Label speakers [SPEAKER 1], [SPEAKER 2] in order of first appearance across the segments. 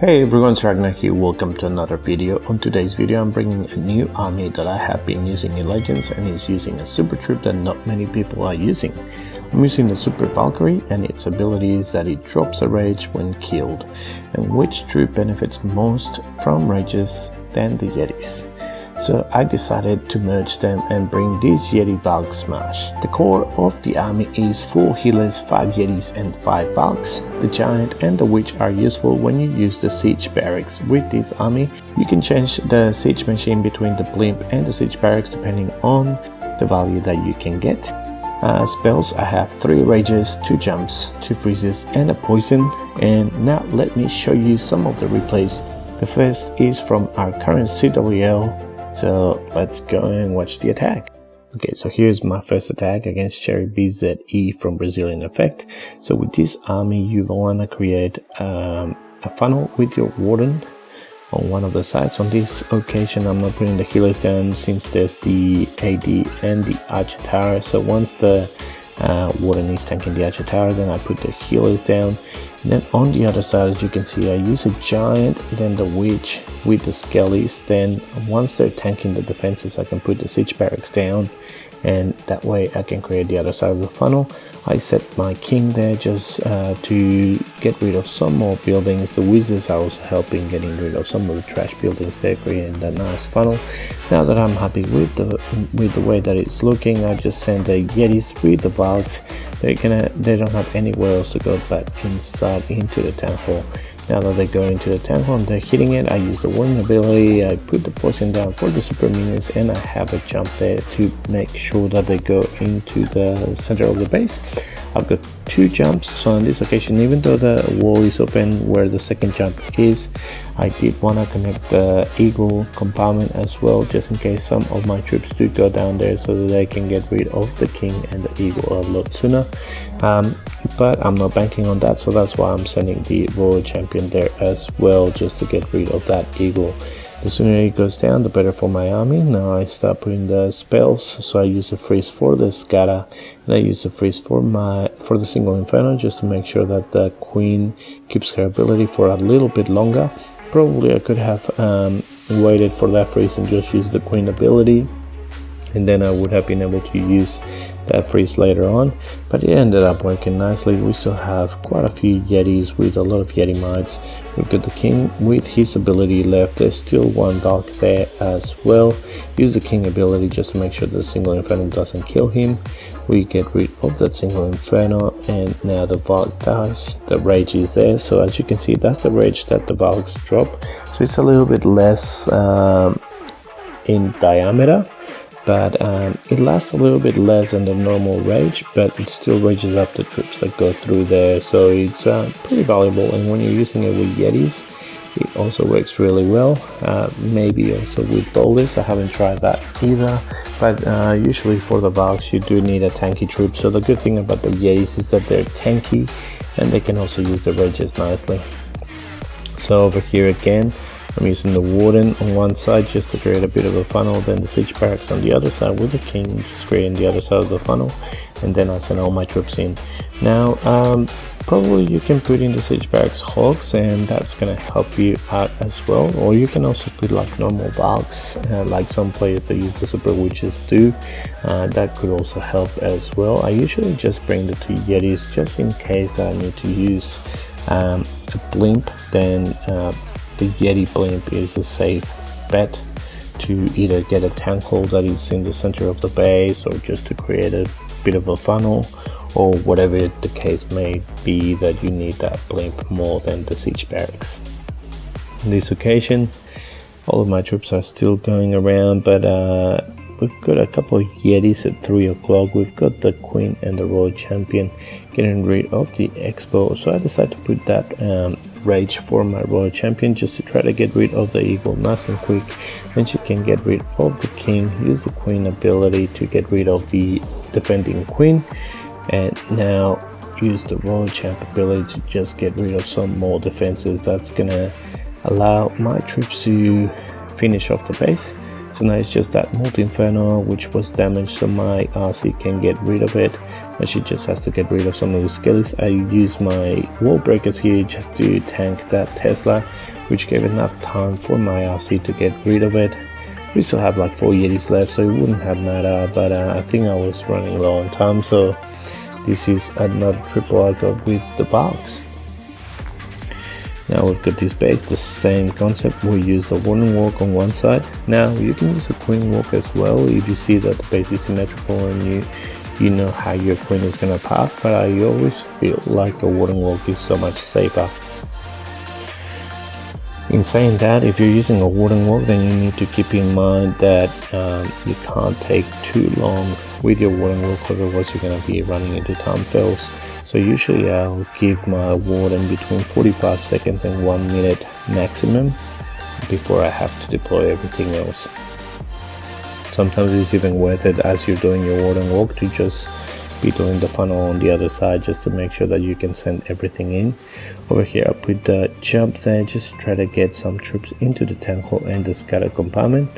[SPEAKER 1] Hey everyone, it's Agnach here. Welcome to another video. On today's video, I'm bringing a new army that I have been using in Legends, and it's using a super troop that not many people are using. I'm using the Super Valkyrie, and its ability is that it drops a rage when killed. And which troop benefits most from rages than the Yetis? So I decided to merge them and bring this Yeti Valk smash. The core of the army is 4 healers, 5 Yetis and 5 Valks. The giant and the witch are useful when you use the siege barracks. With this army, you can change the siege machine between the blimp and the siege barracks depending on the value that you can get. Spells, I have 3 rages, 2 jumps, 2 freezes and a poison. And now let me show you some of the replays. The first is from our current CWL. So let's go and watch the attack. Okay, so here's my first attack against Cherry BZE from Brazilian Effect. So with this army, you want to create a funnel with your warden on one of the sides. On this occasion, I'm not putting the healers down since there's the AD and the Archer Tower. So once the warden is tanking the Archer Tower, then I put the healers down. And then on the other side, as you can see, I use a giant, then the witch with the skellies. Then once they're tanking the defenses, I can put the siege barracks down, and that way I can create the other side of the funnel. I set my king there just to get rid of some more buildings. The wizards are also helping getting rid of some of the trash buildings there, creating that nice funnel. Now that I'm happy with the way that it's looking, I just send the Yetis with the valks. They don't have anywhere else to go but inside into the town hall. Now that they go into the town hall and they're hitting it, I use the warning ability, I put the poison down for the super minions, and I have a jump there to make sure that they go into the center of the base. I've got 2 jumps, so on this occasion, even though the wall is open where the second jump is, I did want to connect the eagle compartment as well, just in case some of my troops do go down there, so that they can get rid of the king and the eagle a lot sooner. But I'm not banking on that, so that's why I'm sending the royal champion there as well, just to get rid of that eagle. The sooner it goes down, the better for my army. Now I start putting the spells, so I use the freeze for the scatter, and I use the freeze for the single inferno, just to make sure that the queen keeps her ability for a little bit longer. Probably I could have waited for that freeze and just use the queen ability, and then I would have been able to use that freeze later on, but it ended up working nicely. We still have quite a few Yetis with a lot of Yeti mites. We've got the king with his ability left. There's still 1 Valk there as well. Use the king ability just to make sure the single inferno doesn't kill him. We get rid of that single inferno, and now the Valk dies. The rage is there, so as you can see, that's the rage that the Valks drop. So it's a little bit less in diameter, but it lasts a little bit less than the normal rage, but it still rages up the troops that go through there, so it's pretty valuable. And when you're using it with Yetis, it also works really well. Maybe also with boulders, I haven't tried that either, but usually for the Valks you do need a tanky troop. So the good thing about the Yetis is that they're tanky, and they can also use the rages nicely. So over here again, I'm using the warden on one side just to create a bit of a funnel, then the siege barracks on the other side with the king, just creating the other side of the funnel, and then I send all my troops in. Now probably you can put in the siege barracks hogs, and that's gonna help you out as well, or you can also put like normal valks, like some players that use the super witches do. That could also help as well. I usually just bring the 2 Yetis just in case that I need to use a blimp. Then the Yeti blimp is a safe bet to either get a tank hole that is in the center of the base, or just to create a bit of a funnel, or whatever the case may be, that you need that blimp more than the siege barracks. On this occasion, all of my troops are still going around, but we've got a couple of Yetis at 3 o'clock. We've got the queen and the royal champion getting rid of the expo, so I decided to put that rage for my royal champion, just to try to get rid of the eagle nice and quick. Then she can get rid of the king, use the queen ability to get rid of the defending queen, and now use the royal champ ability to just get rid of some more defenses. That's gonna allow my troops to finish off the base, So now it's just that multi-inferno which was damaged, so my RC can get rid of it, but she just has to get rid of some of the skellies. I use my wall breakers here just to tank that Tesla, which gave enough time for my RC to get rid of it. We still have like 4 Yetis left, so it wouldn't have mattered, but I think I was running low on time, so this is another triple I got with the Valks. Now we've got this base, the same concept. We use the warning walk on one side. Now you can use a queen walk as well if you see that the base is symmetrical and you know how your queen is gonna path, but I always feel like a warning walk is so much safer. In saying that, if you're using a warning walk, then you need to keep in mind that you can't take too long with your warning walk, otherwise you're gonna be running into time fails. So usually I'll give my warden between 45 seconds and 1 minute maximum before I have to deploy everything else. Sometimes it's even worth it as you're doing your warden walk to just be doing the funnel on the other side, just to make sure that you can send everything in. Over here I put the jump there, just to try to get some troops into the tank hole and the scatter compartment.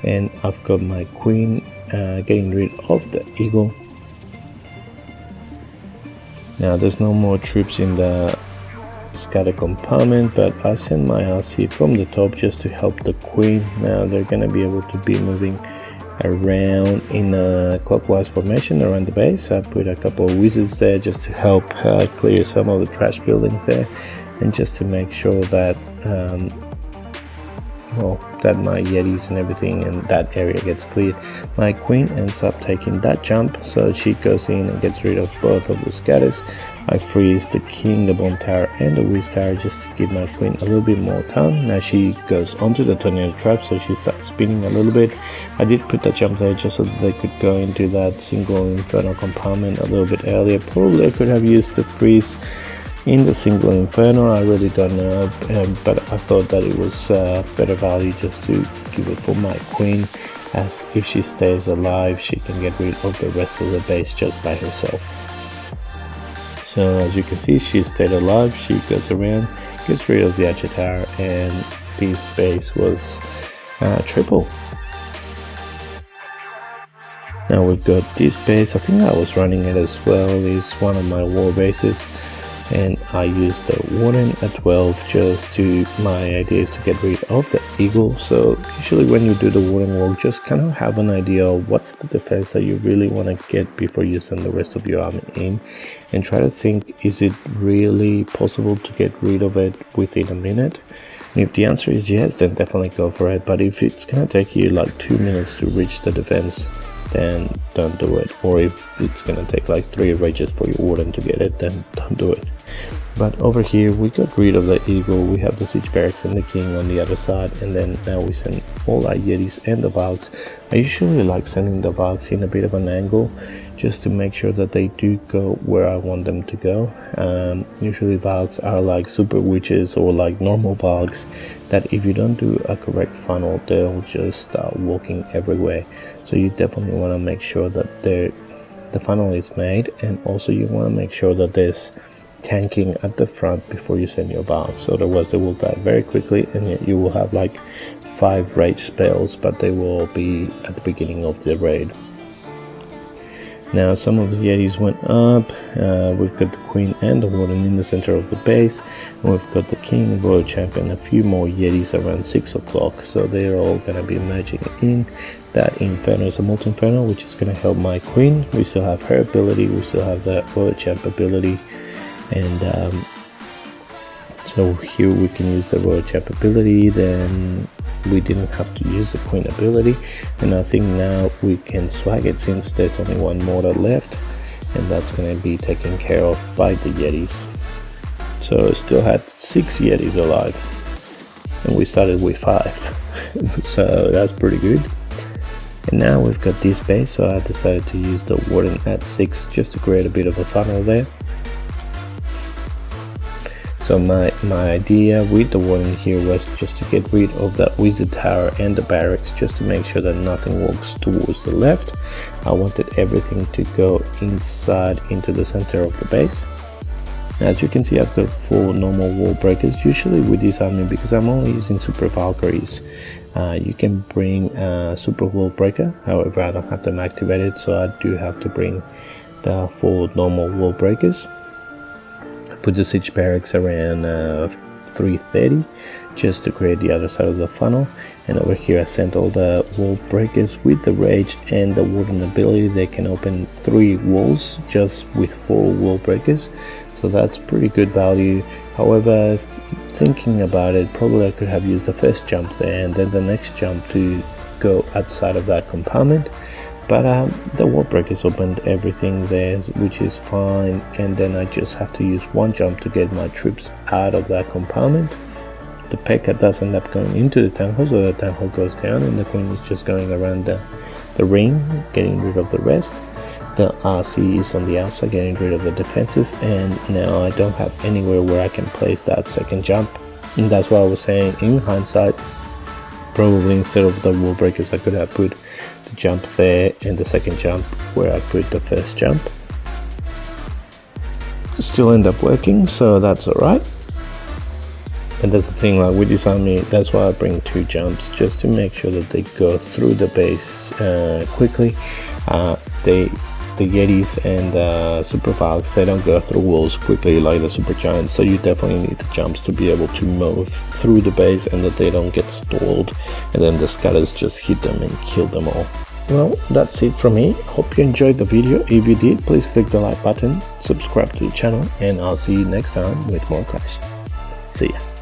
[SPEAKER 1] And I've got my queen getting rid of the eagle. Now there's no more troops in the scatter compartment, but I send my RC from the top just to help the queen. Now they're gonna be able to be moving around in a clockwise formation around the base. I put a couple of wizards there just to help clear some of the trash buildings there, and just to make sure that that my Yetis and everything in that area gets cleared. My queen ends up taking that jump, so she goes in and gets rid of both of the scatters. I freeze the king, the bomb tower and the whiz tower just to give my queen a little bit more time. Now she goes onto the tornado trap, so she starts spinning a little bit. I did put the jump there just so that they could go into that single inferno compartment a little bit earlier. Probably I could have used the freeze in the single inferno, I really don't know, but I thought that it was better value just to give it for my queen, as if she stays alive she can get rid of the rest of the base just by herself. So as you can see, she stayed alive, she goes around, gets rid of the archer tower, and this base was triple. Now we've got this base, I think I was running it as well, it's one of my war bases. And I used the warden at 12 just to, my idea is to get rid of the eagle. So usually when you do the warden walk, just kind of have an idea of what's the defense that you really want to get before you send the rest of your army in, and try to think, is it really possible to get rid of it within a minute? And if the answer is yes, then definitely go for it. But if it's gonna take you like 2 minutes to reach the defense, then don't do it. Or if it's gonna take like 3 rages for your warden to get it, then don't do it. But over here we got rid of the eagle, we have the siege barracks and the king on the other side, and then now we send all our Yetis and the Valks. I usually like sending the Valks in a bit of an angle just to make sure that they do go where I want them to go. Usually Valks are like super witches or like normal Valks that if you don't do a correct funnel, they'll just start walking everywhere. So you definitely want to make sure that the funnel is made, and also you want to make sure that there's tanking at the front before you send your Valks, otherwise they will die very quickly, and yet you will have like 5 rage spells, but they will be at the beginning of the raid. Now some of the Yetis went up, we've got the queen and the warden in the center of the base, and we've got the king, royal champion, a few more Yetis around 6 o'clock, so they're all going to be merging in. That inferno is a multi-inferno, which is going to help my queen. We still have her ability, we still have the royal champ ability, and so here we can use the royal champ ability, then we didn't have to use the queen ability, and I think now we can swag it since there's only 1 mortar left, and that's going to be taken care of by the Yetis. So still had 6 Yetis alive, and we started with 5 so that's pretty good. And now we've got this base, so I decided to use the warden at 6 just to create a bit of a funnel there. So my idea with the warden here was just to get rid of that wizard tower and the barracks, just to make sure that nothing walks towards the left. I wanted everything to go inside into the center of the base. As you can see, I've got 4 normal wall breakers. Usually with this army, because I'm only using super Valkyries, You can bring a super wall breaker, however I don't have them activated, so I do have to bring the 4 normal wall breakers. I put the siege barracks around 330 just to create the other side of the funnel, and over here I sent all the wall breakers with the rage and the warden ability. They can open 3 walls just with 4 wall breakers, so that's pretty good value. However, thinking about it, probably I could have used the first jump there and then the next jump to go outside of that compartment, but the wall breakers opened everything there, which is fine, and then I just have to use 1 jump to get my troops out of that compartment. The P.E.K.K.A. does end up going into the town hall, so the town hall goes down and the queen is just going around the ring, getting rid of the rest. The RC is on the outside, getting rid of the defenses, and now I don't have anywhere where I can place that second jump. And that's what I was saying, in hindsight, probably instead of the wall breakers I could have put the jump there and the second jump where I put the first jump. Still end up working, so that's alright. And that's the thing, like with this army, that's why I bring 2 jumps, just to make sure that they go through the base quickly. The Yetis and Super Valks, they don't go through walls quickly like the Super Giants, so you definitely need the jumps to be able to move through the base and that they don't get stalled and then the scatters just hit them and kill them all. Well, that's it from me. Hope you enjoyed the video. If you did, please click the like button, subscribe to the channel, and I'll see you next time with more Clash. See ya.